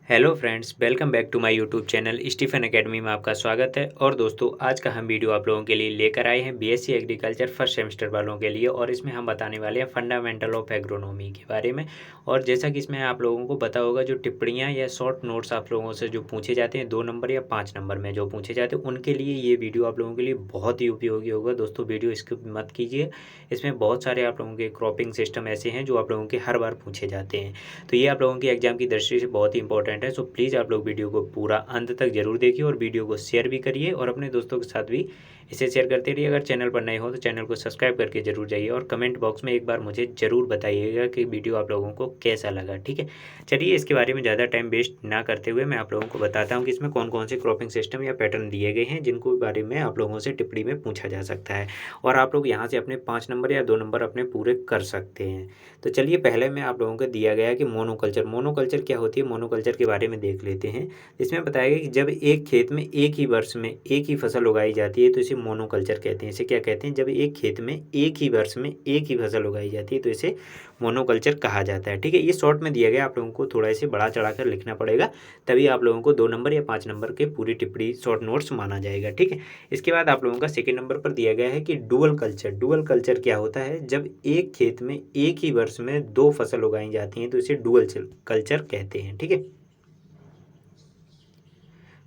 Hello friends, welcome back to my YouTube channel Stephen Academy में आपका स्वागत है। और दोस्तों, आज का हम वीडियो आप लोगों के लिए लेकर आए हैं बीएससी एग्रीकल्चर फर्स्ट सेमेस्टर वालों के लिए। और इसमें हम बताने वाले हैं फंडामेंटल ऑफ एग्रोनॉमी के बारे में। और जैसा कि इसमें आप लोगों को पता होगा, जो टिप्पणियाँ या शॉर्ट नोट्स आप लोगों से जो पूछे जाते हैं 2 नंबर या 5 नंबर में जो पूछे जाते हैं, उनके लिए ये वीडियो आप लोगों के लिए बहुत ही उपयोगी होगा। दोस्तों, वीडियो स्किप मत कीजिए। इसमें बहुत सारे आप लोगों के क्रॉपिंग सिस्टम ऐसे हैं जो आप लोगों के हर बार पूछे जाते हैं। तो ये आप लोगों की एग्जाम की दृष्टि से बहुत ही इंपॉर्टेंट है। सो प्लीज़ आप लोग वीडियो को पूरा अंत तक जरूर देखिए और वीडियो को शेयर भी करिए और अपने दोस्तों के साथ भी इसे शेयर करते रहिए। अगर चैनल पर नए हो तो चैनल को सब्सक्राइब करके जरूर जाइए और कमेंट बॉक्स में एक बार मुझे ज़रूर बताइएगा कि वीडियो आप लोगों को कैसा लगा। ठीक है, चलिए इसके बारे में ज़्यादा टाइम वेस्ट ना करते हुए मैं आप लोगों को बताता हूँ कि इसमें कौन कौन से क्रॉपिंग सिस्टम या पैटर्न दिए गए हैं जिनको बारे में आप लोगों से टिप्पणी में पूछा जा सकता है। और आप लोग यहाँ से अपने 5 नंबर या 2 नंबर अपने पूरे कर सकते हैं। तो चलिए, पहले में आप लोगों को दिया गया है कि मोनोकल्चर। मोनोकल्चर क्या होती है, मोनोकल्चर के बारे में देख लेते हैं। इसमें बताया गया कि जब एक खेत में एक ही वर्ष में एक ही फसल उगाई जाती है तो इसे मोनोकल्चर कहते हैं। इसे क्या कहते हैं, जब एक खेत में एक ही वर्ष में एक ही फसल उगाई जाती है तो इसे मोनोकल्चर कहा जाता है। ठीक है, ये शॉर्ट में दिया गया, आप लोगों को थोड़ा इसे बढ़ा चढ़ा कर लिखना पड़ेगा, तभी आप लोगों को 2 नंबर या 5 नंबर के पूरी टिप्पणी शॉर्ट नोट्स माना जाएगा। ठीक है, इसके बाद आप लोगों का सेकेंड नंबर पर दिया गया है कि डुअल कल्चर। डुअल कल्चर क्या होता है, जब एक खेत में एक ही वर्ष में 2 फसल उगाई जाती हैं तो इसे डुअल कल्चर कहते हैं। ठीक है,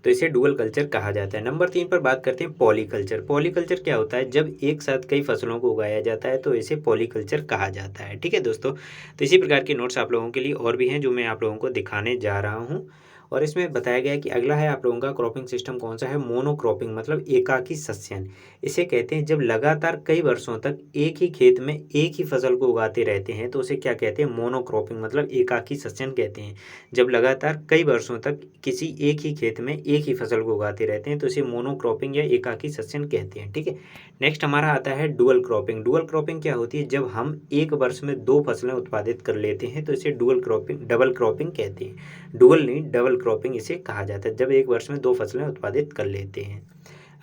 तो इसे डुअल कल्चर कहा जाता है। नंबर 3 पर बात करते हैं पॉलीकल्चर। पॉलीकल्चर क्या होता है, जब एक साथ कई फसलों को उगाया जाता है तो इसे पॉलीकल्चर कहा जाता है। ठीक है दोस्तों, तो इसी प्रकार के नोट्स आप लोगों के लिए और भी हैं जो मैं आप लोगों को दिखाने जा रहा हूँ। और इसमें बताया गया है कि अगला है आप लोगों का क्रॉपिंग सिस्टम कौन सा है, मोनोक्रॉपिंग मतलब एकाकी सस्यन। इसे कहते हैं जब लगातार कई वर्षों तक एक ही खेत में एक ही फसल को उगाते रहते हैं तो उसे क्या कहते हैं, मोनोक्रॉपिंग मतलब एकाकी सस्यन कहते हैं। जब लगातार कई वर्षों तक किसी एक ही खेत में एक ही फसल को उगाते रहते हैं तो इसे मोनोक्रॉपिंग या एकाकी सस्यन कहते हैं। ठीक है, नेक्स्ट हमारा आता है डुअल क्रॉपिंग। डुअल क्रॉपिंग क्या होती है, जब हम एक वर्ष में 2 फसलें उत्पादित कर लेते हैं तो इसे डबल क्रॉपिंग कहते हैं। डुअल नहीं, डबल क्रॉपिंग इसे कहा जाता है, जब एक वर्ष में 2 फसलें उत्पादित कर लेते हैं।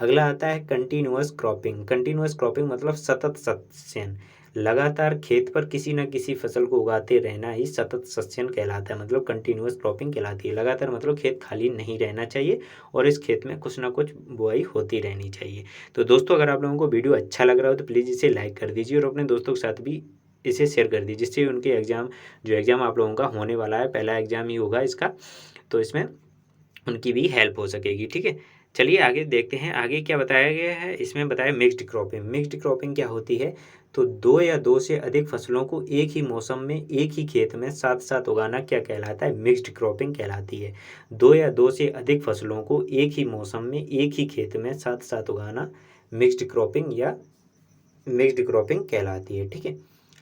अगला आता है कंटिन्यूअस क्रॉपिंग। कंटिन्यूअस क्रॉपिंग मतलब सतत सस्यन। लगातार खेत पर किसी न किसी फसल को उगाते रहना ही सतत सस्यन कहलाता है, मतलब कंटिन्यूअस क्रॉपिंग कहलाती है। लगातार मतलब खेत खाली नहीं रहना चाहिए और इस खेत में कुछ ना कुछ बुआई होती रहनी चाहिए। तो दोस्तों, अगर आप लोगों को वीडियो अच्छा लग रहा हो तो प्लीज़ इसे लाइक कर दीजिए और अपने दोस्तों के साथ भी इसे शेयर कर दीजिए, जिससे उनके एग्ज़ाम आप लोगों का होने वाला है, पहला एग्ज़ाम ही होगा इसका, तो इसमें उनकी भी हेल्प हो सकेगी। ठीक है, चलिए आगे देखते हैं। आगे क्या बताया गया है, इसमें बताया मिक्स्ड क्रॉपिंग। मिक्स्ड क्रॉपिंग क्या होती है, तो 2 या 2 से अधिक फसलों को एक ही मौसम में एक ही खेत में साथ साथ उगाना क्या कहलाता है, मिक्स्ड क्रॉपिंग कहलाती है। 2 या 2 से अधिक फसलों को एक ही मौसम में एक ही खेत में साथ साथ उगाना मिक्स्ड क्रॉपिंग या मिक्स्ड क्रॉपिंग कहलाती है। ठीक है,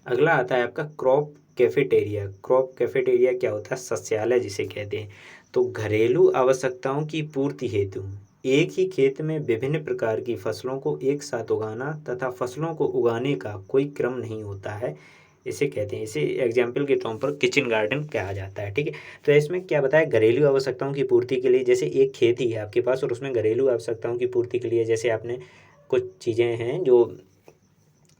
अगला आता है आपका क्रॉप कैफेटेरिया। क्रॉप कैफेटेरिया क्या होता है, सस्यालय जिसे कहते हैं। तो घरेलू आवश्यकताओं की पूर्ति हेतु एक ही खेत में विभिन्न प्रकार की फसलों को एक साथ उगाना तथा फसलों को उगाने का कोई क्रम नहीं होता है, इसे कहते हैं। इसे एग्जाम्पल के तौर पर किचन गार्डन कहा जाता है। ठीक है, तो इसमें क्या बताया, घरेलू आवश्यकताओं की पूर्ति के लिए, जैसे एक खेत ही है आपके पास और उसमें घरेलू आवश्यकताओं की पूर्ति के लिए जैसे आपने कुछ चीज़ें हैं जो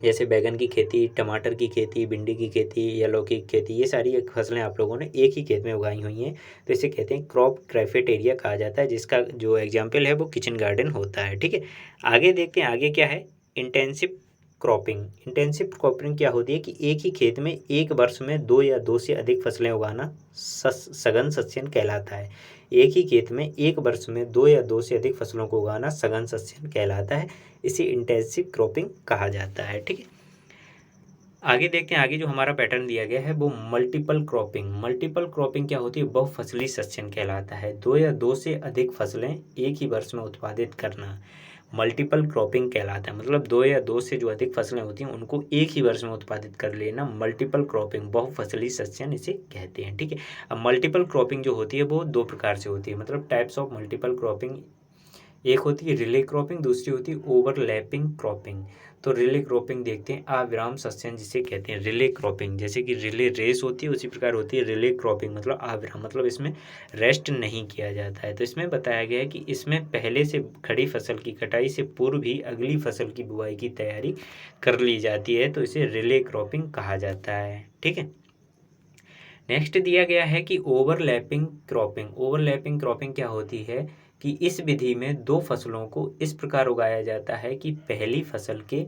जैसे बैगन की खेती, टमाटर की खेती, भिंडी की खेती या लौकी की खेती, ये सारी एक फसलें आप लोगों ने एक ही खेत में उगाई हुई हैं, तो इसे कहते हैं क्रॉप कैफेटेरिया कहा जाता है, जिसका जो एग्जाम्पल है वो किचन गार्डन होता है। ठीक है, आगे देखते हैं, आगे क्या है, इंटेंसिव क्रॉपिंग। इंटेंसिव क्रॉपिंग क्या होती है कि एक ही खेत में एक वर्ष में 2 या 2 से अधिक फसलें उगाना सघन सस्यन कहलाता है। एक ही खेत में एक वर्ष में 2 या 2 से अधिक फसलों को उगाना सघन सस्यन कहलाता है, इसे इंटेंसिव क्रॉपिंग कहा जाता है। ठीक है, आगे देखते हैं। आगे जो हमारा पैटर्न दिया गया है वो मल्टीपल क्रॉपिंग। मल्टीपल क्रॉपिंग क्या होती है, बहुफसली सस्यन कहलाता है। 2 या 2 से अधिक फसलें एक ही वर्ष में उत्पादित करना मल्टीपल क्रॉपिंग कहलाता है, मतलब 2 या 2 से जो अधिक फसलें होती हैं उनको एक ही वर्ष में उत्पादित कर लेना मल्टीपल क्रॉपिंग, बहुफसली सस्यन इसे कहते हैं। ठीक है, अब मल्टीपल क्रॉपिंग जो होती है वो 2 प्रकार से होती है, मतलब टाइप्स ऑफ मल्टीपल क्रॉपिंग। एक होती है रिले क्रॉपिंग, दूसरी होती है ओवरलैपिंग क्रॉपिंग। तो रिले क्रॉपिंग देखते हैं, अविराम सस्यन जिसे कहते हैं रिले क्रॉपिंग। जैसे कि रिले रेस होती है उसी प्रकार होती है रिले क्रॉपिंग, मतलब अविराम, मतलब इसमें रेस्ट नहीं किया जाता है। तो इसमें बताया गया है कि इसमें पहले से खड़ी फसल की कटाई से पूर्व ही अगली फसल की बुआई की तैयारी कर ली जाती है, तो इसे रिले क्रॉपिंग कहा जाता है। ठीक है, नेक्स्ट दिया गया है कि ओवरलैपिंग क्रॉपिंग। ओवरलैपिंग क्रॉपिंग क्या होती है कि इस विधि में दो फसलों को इस प्रकार उगाया जाता है कि पहली फसल के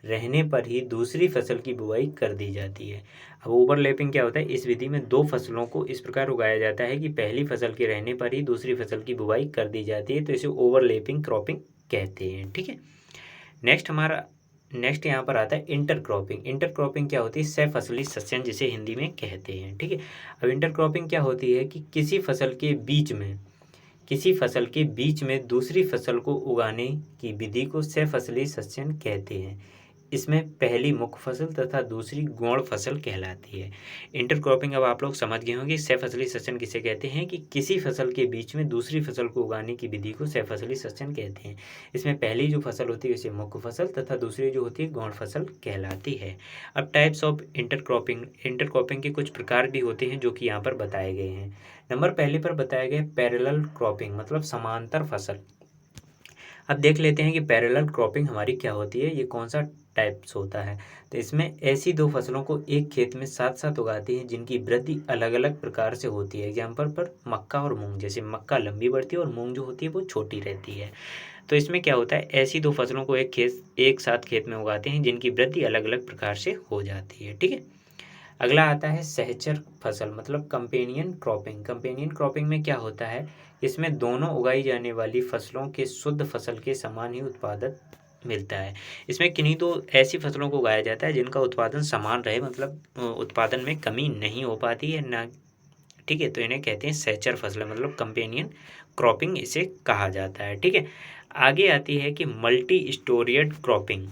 रहने पर ही दूसरी फसल की बुआई कर दी जाती है। अब ओवरलैपिंग क्या होता है, इस विधि में दो फसलों को इस प्रकार उगाया जाता है कि पहली फसल के रहने पर ही दूसरी फसल की बुआई कर दी जाती है, तो इसे ओवरलैपिंग क्रॉपिंग कहते हैं। ठीक है, नेक्स्ट यहाँ पर आता है इंटर क्रॉपिंग। इंटर क्रॉपिंग क्या होती है, सह फसली सस्यन जिसे हिंदी में कहते हैं। ठीक है, अब इंटर क्रॉपिंग क्या होती है कि किसी फसल के बीच में दूसरी फसल को उगाने की विधि को सह फसली सस्यन कहते हैं। इसमें पहली मुख्य फसल तथा दूसरी गौण फसल कहलाती है। इंटरक्रॉपिंग अब आप लोग समझ गए होंगे सह फसली सस्यन किसे कहते हैं कि किसी फसल के बीच में दूसरी फसल को उगाने की विधि को सह फसली सस्यन कहते हैं। इसमें पहली जो फसल होती है उसे मुख्य फसल तथा दूसरी जो होती है गौण फसल कहलाती है। अब टाइप्स ऑफ इंटरक्रॉपिंग के कुछ प्रकार भी होते हैं जो कि यहाँ पर बताए गए हैं। नंबर पहले पर बताया गया पैरेलल क्रॉपिंग, मतलब समांतर फसल। अब देख लेते हैं कि पैरेलल क्रॉपिंग हमारी क्या होती है, ये कौन सा टाइप्स होता है। तो इसमें ऐसी दो फसलों को एक खेत में साथ साथ उगाते हैं जिनकी वृद्धि अलग अलग प्रकार से होती है। एग्जाम्पल पर मक्का और मूंग, जैसे मक्का लंबी बढ़ती है और मूंग जो होती है वो छोटी रहती है। तो इसमें क्या होता है, ऐसी दो फसलों को एक साथ खेत में उगाते हैं जिनकी वृद्धि अलग अलग प्रकार से हो जाती है। ठीक है, अगला आता है सहचर फसल, मतलब कंपेनियन क्रॉपिंग। कंपेनियन क्रॉपिंग में क्या होता है, इसमें दोनों उगाई जाने वाली फसलों के शुद्ध फसल के समान ही उत्पादन मिलता है। इसमें किन्हीं तो ऐसी फसलों को उगाया जाता है जिनका उत्पादन समान रहे, मतलब उत्पादन में कमी नहीं हो पाती है ना। ठीक है, तो इन्हें कहते हैं सहचर फसलें, मतलब कंपेनियन क्रॉपिंग इसे कहा जाता है। ठीक है, आगे आती है कि multi storeyed cropping.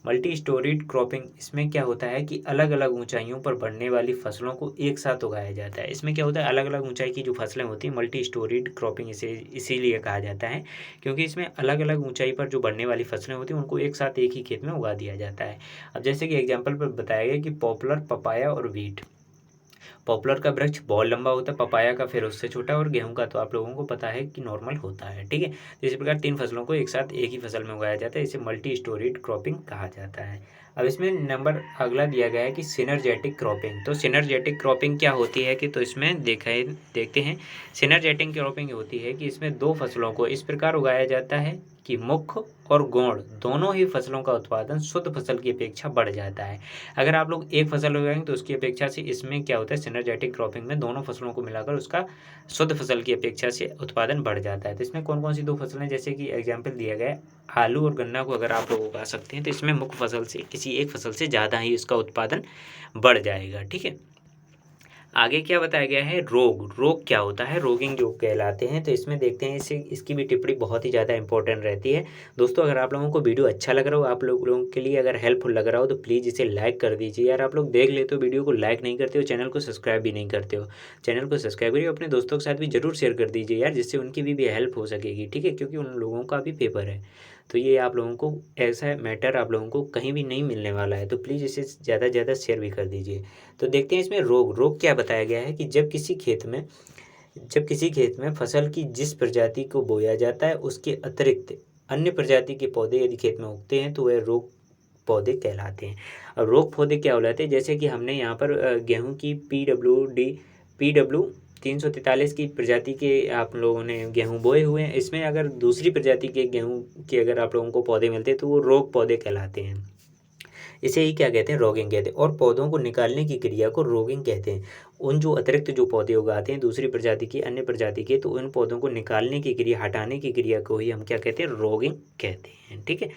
Multi storeyed cropping, इसमें क्या होता है कि अलग अलग ऊंचाइयों पर बढ़ने वाली फसलों को एक साथ उगाया जाता है। इसमें क्या होता है, अलग अलग ऊंचाई की जो फसलें होती हैं, मल्टी स्टोरीड क्रॉपिंग इसे इसीलिए कहा जाता है क्योंकि इसमें अलग अलग ऊंचाई पर जो बढ़ने वाली फसलें होती हैं उनको एक साथ एक ही खेत में उगा दिया जाता है। अब जैसे कि एग्जाम्पल पर बताया गया कि पॉपुलर, पपाया और वीट। पॉपुलर का वृक्ष बहुत लंबा होता है, पपाया का फिर उससे छोटा, और गेहूं का तो आप लोगों को पता है कि नॉर्मल होता है। ठीक है, तो इसी प्रकार तीन फसलों को एक साथ एक ही फसल में उगाया जाता है, इसे मल्टी स्टोरीड क्रॉपिंग कहा जाता है। अब इसमें नंबर अगला दिया गया है कि सिनर्जेटिक क्रॉपिंग। तो सिनर्जेटिक क्रॉपिंग क्या होती है कि तो इसमें देखते हैं। सिनर्जेटिक क्रॉपिंग होती है कि इसमें दो फसलों को इस प्रकार उगाया जाता है कि मुख्य और गौण दोनों ही फसलों का उत्पादन शुद्ध फसल की अपेक्षा बढ़ जाता है। अगर आप लोग एक फसल उगाएंगे तो उसकी अपेक्षा से इसमें क्या होता है, सिनर्जेटिक क्रॉपिंग में दोनों फसलों को मिलाकर उसका शुद्ध फसल की अपेक्षा से उत्पादन बढ़ जाता है। तो इसमें कौन कौन सी दो फसलें, जैसे कि एग्जाम्पल दिया गया है आलू और गन्ना को अगर आप लोग उगा सकते हैं तो इसमें मुख्य फसल से किसी एक फसल से ज़्यादा ही उसका उत्पादन बढ़ जाएगा। ठीक है, आगे क्या बताया गया है, रोग क्या होता है, रोगिंग जो कहलाते हैं। तो इसमें देखते हैं, इसकी भी टिप्पणी बहुत ही ज़्यादा इंपॉर्टेंट रहती है। दोस्तों, अगर आप लोगों को वीडियो अच्छा लग रहा हो, आप लोगों के लिए अगर हेल्पफुल लग रहा हो तो प्लीज़ इसे लाइक कर दीजिए यार। आप लोग देख लेते हो वीडियो को, लाइक नहीं करते हो, चैनल को सब्सक्राइब भी नहीं करते हो। चैनल को सब्सक्राइब करिए, अपने दोस्तों के साथ भी जरूर शेयर कर दीजिए यार, जिससे उनकी भी हेल्प हो सकेगी। ठीक है, क्योंकि उन लोगों का भी पेपर है, तो ये आप लोगों को ऐसा मैटर आप लोगों को कहीं भी नहीं मिलने वाला है, तो प्लीज़ इसे ज़्यादा से ज़्यादा शेयर भी कर दीजिए। तो देखते हैं इसमें रोग क्या बताया गया है कि जब किसी खेत में फसल की जिस प्रजाति को बोया जाता है उसके अतिरिक्त अन्य प्रजाति के पौधे यदि खेत में उगते हैं तो वह रोग पौधे कहलाते हैं। अब रोग पौधे क्या कहलाते हैं, जैसे कि हमने यहाँ पर गेहूं की PW 343 की प्रजाति के आप लोगों ने गेहूं बोए हुए हैं। इसमें अगर दूसरी प्रजाति के गेहूं के अगर आप लोगों को पौधे मिलते हैं तो वो रोग पौधे कहलाते हैं। इसे ही क्या कहते हैं, रोगिंग कहते हैं। और पौधों को निकालने की क्रिया को रोगिंग कहते हैं। उन जो अतिरिक्त जो पौधे उगाते हैं दूसरी प्रजाति के, अन्य प्रजाति के, तो उन पौधों को निकालने की क्रिया, हटाने की क्रिया को ही हम क्या कहते हैं, रोगिंग कहते हैं। ठीक है,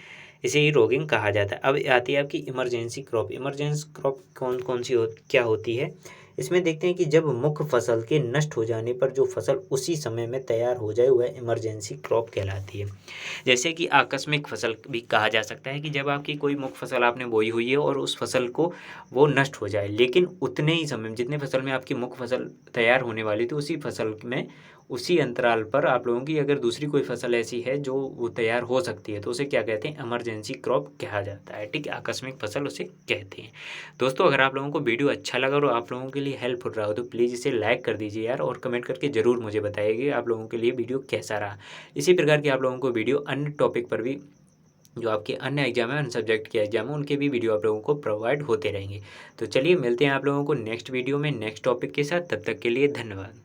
इसे ही रोगिंग कहा जाता है। अब आती है आपकी इमरजेंसी क्रॉप। इमरजेंसी क्रॉप कौन कौन सी क्या होती है, इसमें देखते हैं कि जब मुख्य फसल के नष्ट हो जाने पर जो फसल उसी समय में तैयार हो जाए वह इमरजेंसी क्रॉप कहलाती है। जैसे कि आकस्मिक फसल भी कहा जा सकता है कि जब आपकी कोई मुख्य फसल आपने बोई हुई है और उस फसल को वो नष्ट हो जाए, लेकिन उतने ही समय में जितने फसल में आपकी मुख्य फसल तैयार होने वाली थी उसी फसल में उसी अंतराल पर आप लोगों की अगर दूसरी कोई फसल ऐसी है जो वो तैयार हो सकती है तो उसे क्या कहते हैं, इमरजेंसी क्रॉप कहा जाता है। ठीक है, आकस्मिक फसल उसे कहते हैं। दोस्तों, अगर आप लोगों को वीडियो अच्छा लगा और आप लोगों के लिए हेल्पफुल रहा हो तो प्लीज़ इसे लाइक कर दीजिए यार, और कमेंट करके ज़रूर मुझे बताइए आप लोगों के लिए वीडियो कैसा रहा। इसी प्रकार की आप लोगों को वीडियो अन्य टॉपिक पर भी जो आपके अन्य एग्जाम है, अन्य सब्जेक्ट के एग्जाम है, उनके भी वीडियो आप लोगों को प्रोवाइड होते रहेंगे। तो चलिए मिलते हैं आप लोगों को नेक्स्ट वीडियो में नेक्स्ट टॉपिक के साथ, तब तक के लिए धन्यवाद।